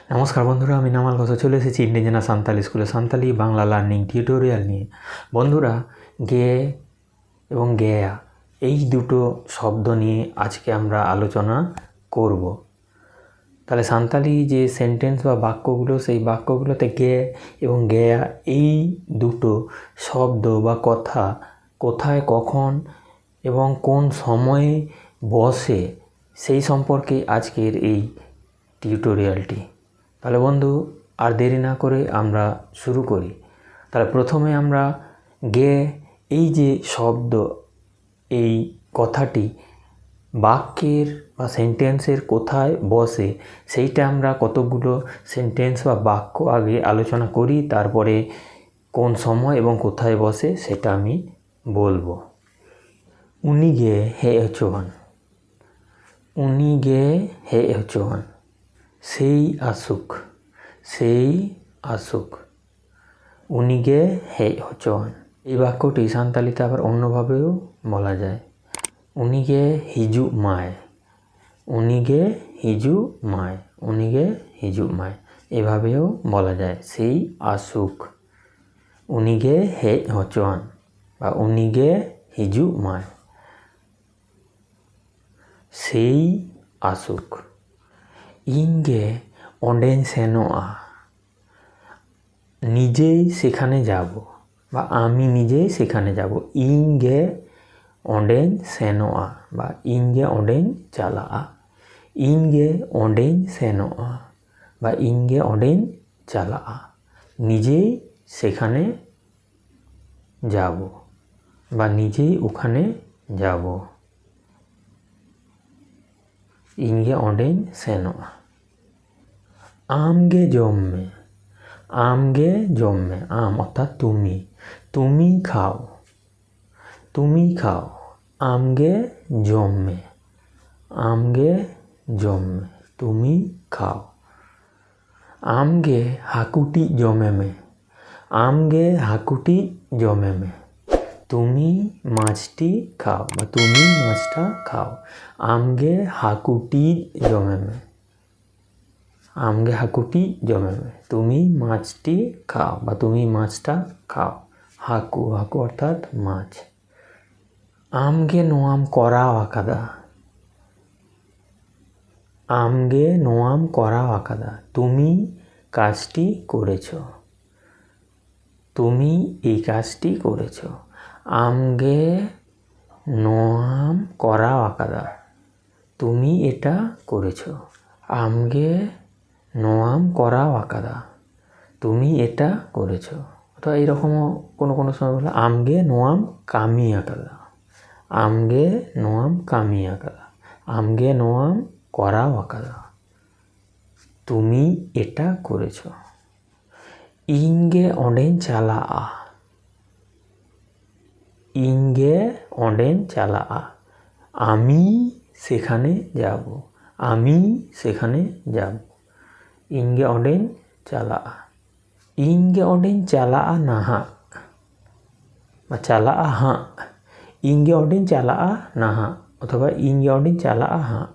নমস্কার বন্ধুরা, আমি নামাল ঘোষ চলে এসেছি ইন্ডিজেনা সান্তালি স্কুলে সান্তালি বাংলা লার্নিং টিউটোরিয়াল নিয়ে। বন্ধুরা, গে এবং গেয়া এই দুটো শব্দ নিয়ে আজকে আমরা আলোচনা করব। তাহলে সান্তালি যে সেন্টেন্স বা বাক্যগুলো, সেই বাক্যগুলোতে গে এবং গেয়া এই দুটো শব্দ বা কথা কোথায়, কখন এবং কোন সময়ে বসে, সেই সম্পর্কে আজকের এই টিউটোরিয়ালটি। তাহলে বন্ধু, আর দেরি না করে আমরা শুরু করি। তাহলে প্রথমে আমরা গে এই যে শব্দ, এই কথাটি বাক্যের বা সেন্টেন্সের কোথায় বসে, সেইটা আমরা কতগুলো সেন্টেন্স বা বাক্য আগে আলোচনা করি, তারপরে কোন সময় এবং কোথায় বসে সেটা আমি বলবো। উনি গে হে হচোয়ান, উনি গে হে হচোয়ান, সেই আসুক, সেই আসুক, উনি গে হে হচোয়ান। এই বাক্যটি সান্তালিতে আবার অন্যভাবেও বলা যায়। উনি গে হিজু মায়, উনি গে হিজু মায়, উনি গে হিজু মায়, এভাবেও বলা যায়। সেই আসুক, উনি গে হে হচোয়ান বা উনি গে হিজু মায়, সেই আসুক। ইংগে অন্ডেন সেনোয়া, নিজেই সেখানে যাব বা আমি নিজেই সেখানে যাব। ইংগে অন্ডেন সেনোয়া বা ইংগে অন্ডেন চালা, ইংগে অন্ডেন সেনোয়া বা ইংগে অন্ডেন চালা, নিজেই সেখানে যাব বা নিজেই ওখানে যাব। ইংগে অন্ডেন সেনোয়া। আমগে জম্মে, আমগে জম্মে, আম অর্থাৎ তুমি, তুমি খাও, তুমি খাও। আমগে জম্মে, আমগে জম্মে, তুমি খাও। আমগে হাকুটি জমেমে, আমগে হাকুটি জমেমে, তুমি মাছটি খাও বা তুমি মাছটা খাও। আমগে হাকুটি জমেমে, আমগে হাকুটি জমেমে, তুমি মাছটি খাও বা তুমি মাছটা খাও। হাকু, হাকু অর্থাৎ মাছ। আমগে নোয়াম করা আকাদা, আমগে নোয়াম করা আকাদা, তুমি কাজটি করেছ, তুমি এই কাজটি করেছ। আমগে নোয়াম করা আকাদা, তুমি এটা করেছ। আমগে নোয়াম করা আকাদা, তুমি এটা করেছ। অথবা এইরকমও কোনো কোনো সময় বলে আমগে নোয়াম কামি আকাদা, আমগে নোয়াম কামি আকাদা, আমগে নোয়াম করা আকাদা, তুমি এটা করেছ। ইংগে অন্ডেন চালা আ, ইংগে অন্ডেন চালা আ, আমি সেখানে যাব, আমি সেখানে যাব। ইংগে অন্ডেন চালা আ। ইংগে অন্ডেন চালা আ নাহা বা চালা আ হাঁ, ইংগে অন্ডেন চালা আ নাহা অথবা ইংগে অন্ডেন চালা আ হাঁ,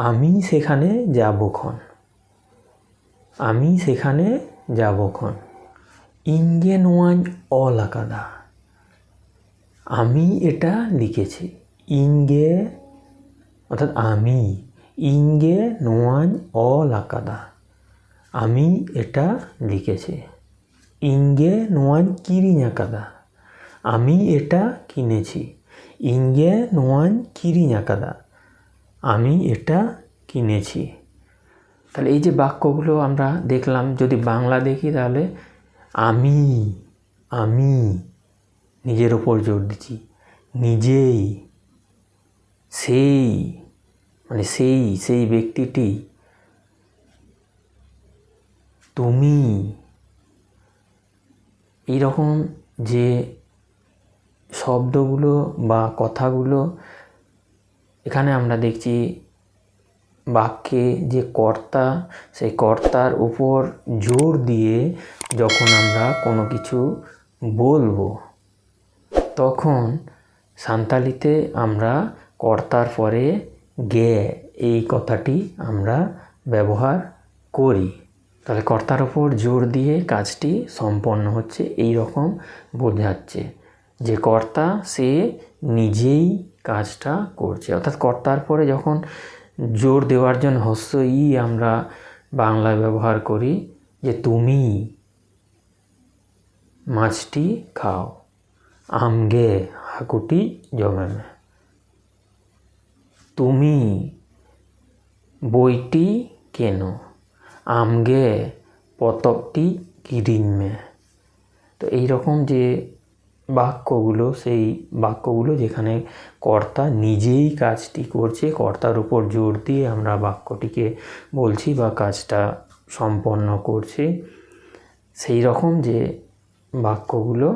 আমি সেখানে যাবক্ষণ, আমি সেখানে যাবক্ষণ। ইংগে নোয়ান অল আকাদা, আমি এটা লিখেছি। ইংগে অর্থাৎ আমি, ইংগে নোয়ান অল আকাদা, আমি এটা লিখেছি। ইংগে নোয়ান কিরিং আকাদা, আমি এটা কিনেছি। ইংগে নোয়ান কিরিং আকাদা, আমি এটা কিনেছি। তাহলে এই যে বাক্যগুলো আমরা দেখলাম, যদি বাংলা দেখি তাহলে আমি, আমি নিজের ওপর জোর দিচ্ছি, নিজেই, সেই মানে সেই, সেই ব্যক্তিটি, তুমি, এইরকম যে শব্দগুলো বা কথাগুলো এখানে আমরা দেখছি বাক্যে যে কর্তা, সেই কর্তার উপর জোর দিয়ে যখন আমরা কোনো কিছু বলবো, তখন সান্তালিতে আমরা কর্তার পরে গে এই কথাটি আমরা ব্যবহার করি। তাহলে কর্তার ওপর জোর দিয়ে কাজটি সম্পন্ন হচ্ছে, এই রকম বোঝাচ্ছে যে কর্তা সে নিজেই কাজটা করছে। অর্থাৎ কর্তার পরে যখন জোর দেওয়ার জন্য হস্য ই আমরা বাংলায় ব্যবহার করি, যে তুমি মাছটি খাও, আমগে হাকুটি জমেমে, তুমি বইটি কেনো, আমগে পতকটি কিরিনমে। তো এইরকম যে বাক্যগুলো, সেই বাক্যগুলো যেখানে কর্তা নিজেই কাজটি করছে, কর্তার উপর জোর দিয়ে আমরা বাক্যটিকে বলছি বা কাজটা সম্পন্ন করছি, সেই রকম যে বাক্যগুলো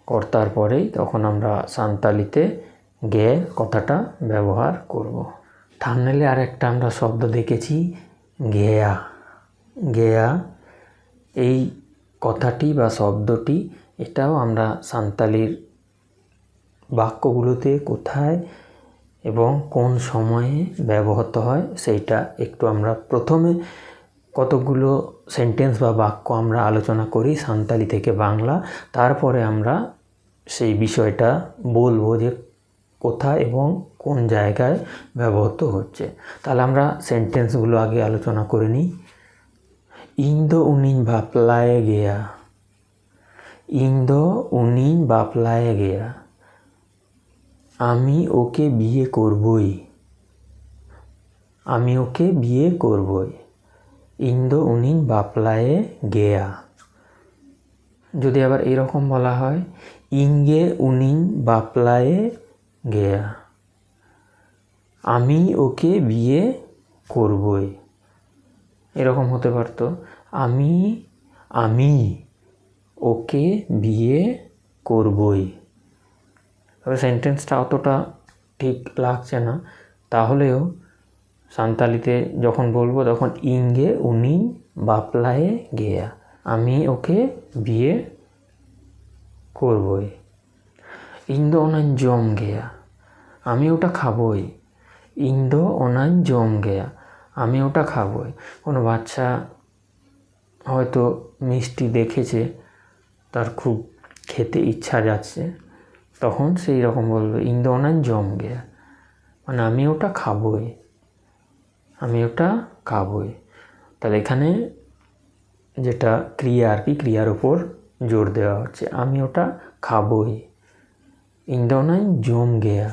কর্তার পরেই তখন আমরা সান্তালিতে গে কথাটা ব্যবহার করব। থাম্বনেলে আরেকটা আমরা শব্দ দেখেছি গেয়া। গেয়া এই কথাটি বা শব্দটি, এটাও আমরা সান্তালির বাক্যগুলোতে কোথায় এবং কোন সময়ে ব্যবহৃত হয় সেইটা একটু আমরা প্রথমে কতগুলো সেন্টেন্স বা বাক্য আমরা আলোচনা করি সান্তালি থেকে বাংলা, তারপরে আমরা সেই বিষয়টা বলবো যে কোথায় এবং কোন জায়গায় ব্যবহৃত হচ্ছে। তাহলে আমরা সেন্টেন্সগুলো আগে আলোচনা করে নিই। ইন্দো উনিন বাপলায়ে গেয়া, ইন্দো উনিন বাপলায়ে গেয়া, আমি ওকে বিয়ে করবই, আমি ওকে বিয়ে করবই। ইন্দো উনিন বাপলায়ে গেয়া। যদি আবার এরকম বলা হয় ইঙ্গে উনিন বাপলায়ে গেয়া, আমি ওকে বিয়ে করবই, এরকম হতে পারতো আমি ওকে বিয়ে করবই। তবে সেন্টেন্সটা অতটা ঠিক লাগছে না, তাহলেও সান্তালিতে যখন বলবো তখন ইঙ্গে উনি বাপলায়ে গেয়া, আমি ওকে বিয়ে করবই। ইন্দো ওনান জম গেয়া, আমি ওটা খাবই। ইন্দো ওনান জম গেয়া, আমি ওটা খাবই। কোনো বাচ্চা হয়তো মিষ্টি দেখেছে, তার খুব খেতে ইচ্ছা যাচ্ছে, তখন সেই রকম বলবে ইন্দো ওনান জম গেয়া, মানে আমি ওটা খাবই, আমি ওটা খাবই। তাহলে এখানে যেটা ক্রিয়া আর কি, ক্রিয়ার উপর জোর দেওয়া হচ্ছে, আমি ওটা খাবই। ইন্দো ওনান জম গেয়া,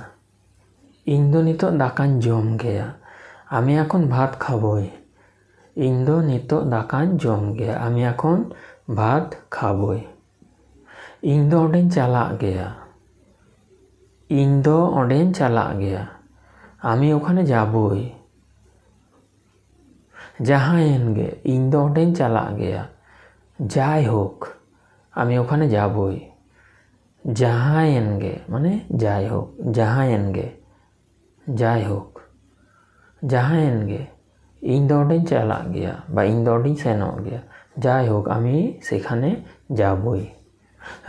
ইন্দো নিতো দাকান জম গেয়া, আমি এখন ভাত খাবই। ইন্দো নিতো দাকান জম গেয়া, আমি এখন ভাত খাবই। ইন্দো অডেন চালা গেয়া, ইন্দো অডেন চালা গেয়া, আমি ওখানে যাবই। জাহায়েনগে, ইন্দো অডেন চালা গেয়া, যাই হোক আমি ওখানে যাবই। জাহায়েনগে মানে যাই হোক, জাহায়েনগে যাই হোক, জাহায়েনগে ইন্দো অডেন চালা গেয়া বা ইন্দো অডেন সেন গেয়া, যাই হোক আমি সেখানে যাবই।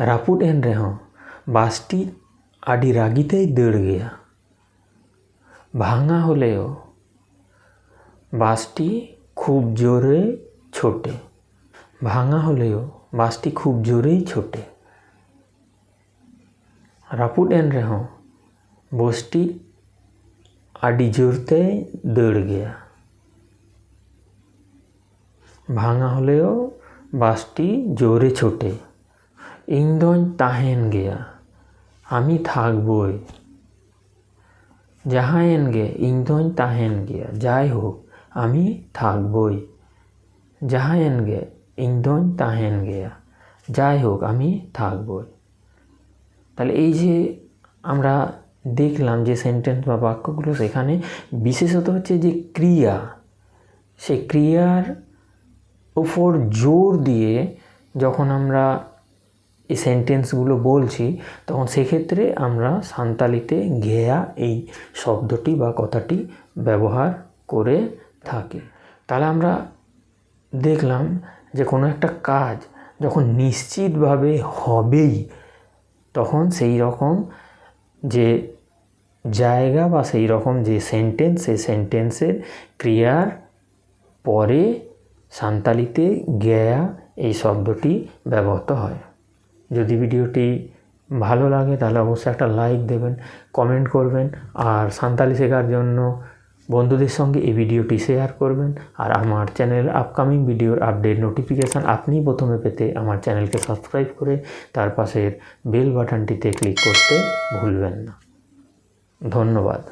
রাপুট এন রেহ, বাসটি আডি রাগিতেই দৌড় গেয়া, ভাঙা হলেও বাসটি খুব জোরে ছোটে, ভাঙা হলেও বাসটি খুব জোরেই ছোটে। রাপুট এন রেহ, বসটি আডি জোরতে দৌড় গেয়া, ভাঙা হলেও বাসটি জোরে ছোটে। ইন্দোন তাহেন গেয়া, আমি থাকবই। জাহায়েনগে ইন্দোন তাহেন গেয়া, যাই হোক আমি থাকবই। জাহায়েনগে ইন্দোন তাহেন গেয়া, যাই হোক আমি থাকবই। তাহলে এই যে আমরা দেখলাম যে সেন্টেন্স বা বাক্যগুলো, সেখানে বিশেষত হচ্ছে যে ক্রিয়া, সেই ক্রিয়ার উপর জোর দিয়ে যখন আমরা এই সেন্টেন্সগুলো বলছি, তখন সেক্ষেত্রে আমরা সান্তালিতে গেয়া এই শব্দটি বা কথাটি ব্যবহার করে থাকি। তাহলে আমরা দেখলাম যে কোনো একটা কাজ যখন নিশ্চিতভাবে হবেই, তখন সেই রকম যে জায়গা বা সেই রকম যে সেন্টেন্স, সেই সেন্টেন্সের ক্রিয়ার পরে সাঁওতালিতে গেয়া এই শব্দটি ব্যবহৃত হয়। যদি ভিডিওটি ভালো লাগে তাহলে অবশ্যই একটা লাইক দেবেন, কমেন্ট করবেন, আর সাঁওতালি শেখার জন্য বন্ধুদের সঙ্গে এই ভিডিওটি শেয়ার করবেন। আর আমার চ্যানেল আপকামিং ভিডিওর আপডেট নোটিফিকেশান আপনি প্রথমে পেতে আমার চ্যানেলকে সাবস্ক্রাইব করে তার পাশের বেল বাটনটিতে ক্লিক করতে ভুলবেন না। ধন্যবাদ।